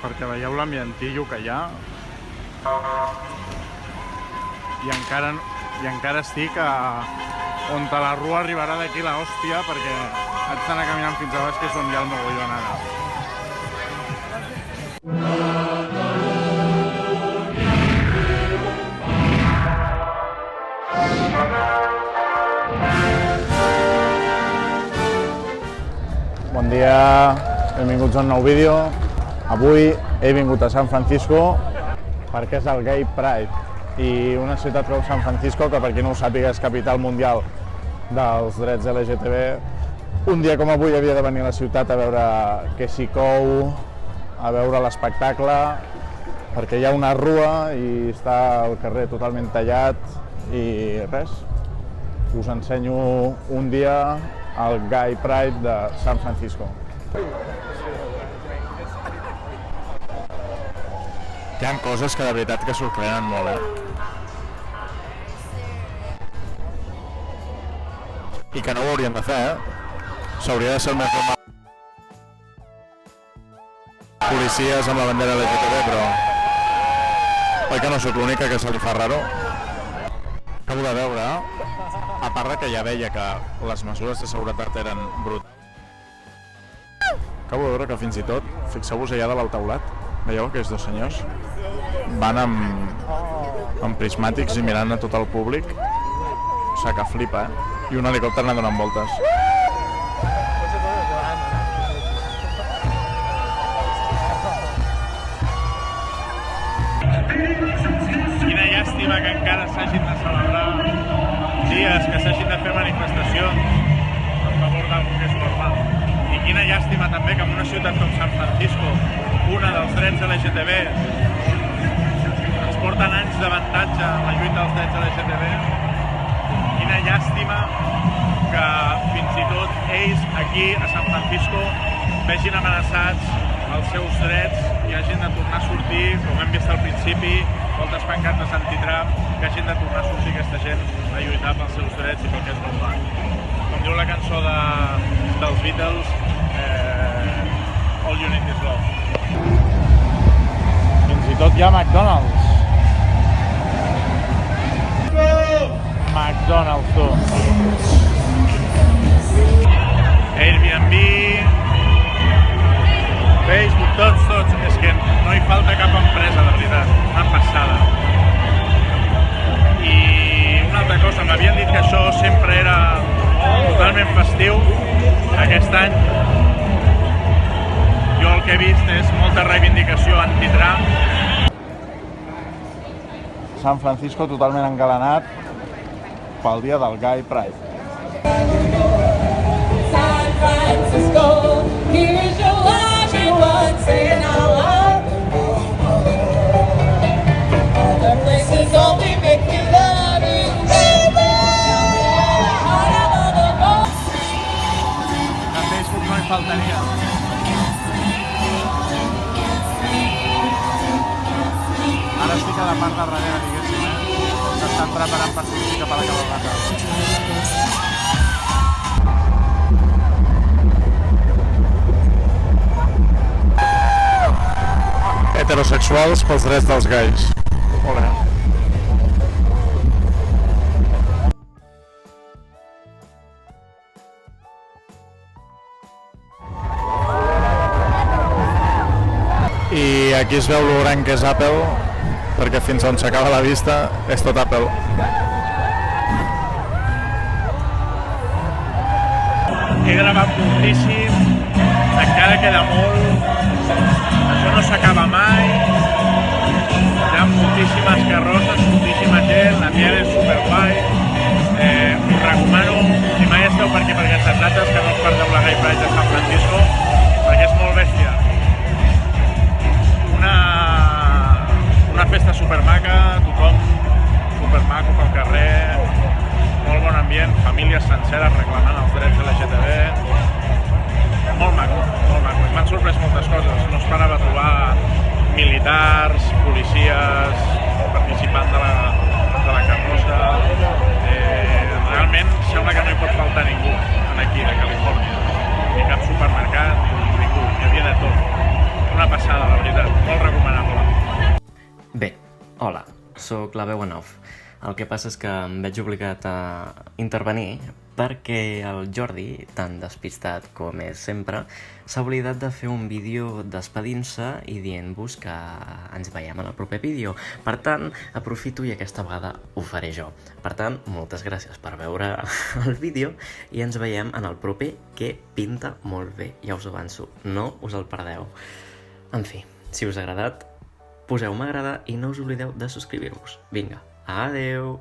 perquè veieu l'ambientillo que hi ha i encara estic on la rua arribarà d'aquí l'hòstia, perquè haig d'anar caminant fins a baix, que és on hi ha el mogollon ara. Bon dia, benvinguts a un nou vídeo. Avui he vingut a San Francisco perquè és el Gay Pride i una ciutat com San Francisco, que per qui no ho sàpiga és capital mundial dels drets LGTB. Un dia com avui havia de venir a la ciutat a veure què s'hi cou, a veure l'espectacle, perquè hi ha una rua i està el carrer totalment tallat i res. Us ensenyo un dia el Gay Pride de San Francisco. Hi ha coses que de veritat que sorprenen molt, I que no ho haurien de fer, S'hauria de ser més normal. Policies amb la bandera LGTB, però... Oi que no sóc l'única que se li fa raro? Acabo de veure, a part que ja veia que les mesures de seguretat eren brutals. Acabo de veure que fins i tot, fixeu-vos allà de l'altaulat, veieu aquells dos senyors? Van amb prismàtics i mirant a tot el públic. O sigui que flipa, I un helicòpter anant donant voltes. Quina llàstima que encara s'hagin de celebrar dies, que s'hagin de fer manifestacions a favor d'algú que és normal. I quina llàstima també que en una ciutat com San Francisco, una dels drets LGTB, ens porten anys d'avantatge en la lluita dels drets LGTB. Quina llàstima que fins i tot ells aquí a San Francisco vegin amenaçats els seus drets i hagin de tornar a sortir, com hem vist al principi, moltes pancartes anti-Trump, que hagin de tornar a sortir aquesta gent a lluitar pels seus drets i pel que és normal. Com diu la cançó dels Beatles, All You Need Is Love. Fins i tot hi ha McDonald's. McDonald's, tu. Airbnb, Facebook, tots. És que no hi falta cap empresa, de veritat. Una passada. I una altra cosa, m'havien dit que això sempre era totalment festiu. Aquest any jo el que he vist és molta reivindicació anti-Trump. San Francisco totalment engalanat pel dia del Gay Pride. San Francisco, here's your everyone saying I love you. Other places only make you love you. A Facebook no hi faltaria. Ara estic a la part de darrere, diguéssim, S'estan preparant per sortir cap a la cabalgata. Heterosexuals pels drets dels gais. Hola. I aquí es veu lo gran que és Apple, perquè fins on s'acaba la vista és tot Apple. He gravat moltíssim, encara queda molt, això no s'acaba mai, hi ha moltíssimes carrosses, moltíssima gent, l'ambient és superguai, us recomano, si mai esteu per aquí per aquestes dates, que no us perdeu la Gay Pride de San Francisco, perquè és molt bèstia. Una festa supermaca, tothom supermaco pel carrer, molt bon ambient, famílies senceres reclamant els drets LGTB, molt maco, molt maco. M'han sorprès moltes coses, no esperava trobar militars, policies, participant de la carrossa. Realment sembla que no hi pot faltar ningú aquí a Califòrnia, ni cap supermercat, ni ningú, hi havia de tot. Una passada, la veritat. Hola, sóc la veu en off. El que passa és que em veig obligat a intervenir perquè el Jordi, tan despistat com és sempre, s'ha oblidat de fer un vídeo despedint-se i dient-vos que ens veiem en el proper vídeo. Per tant, aprofito i aquesta vegada ho faré jo. Per tant, moltes gràcies per veure el vídeo i ens veiem en el proper, que pinta molt bé, ja us ho avanço. No us el perdeu. En fi, si us ha agradat, poseu m'agrada i no us oblideu de subscriure-vos. Vinga, adeu!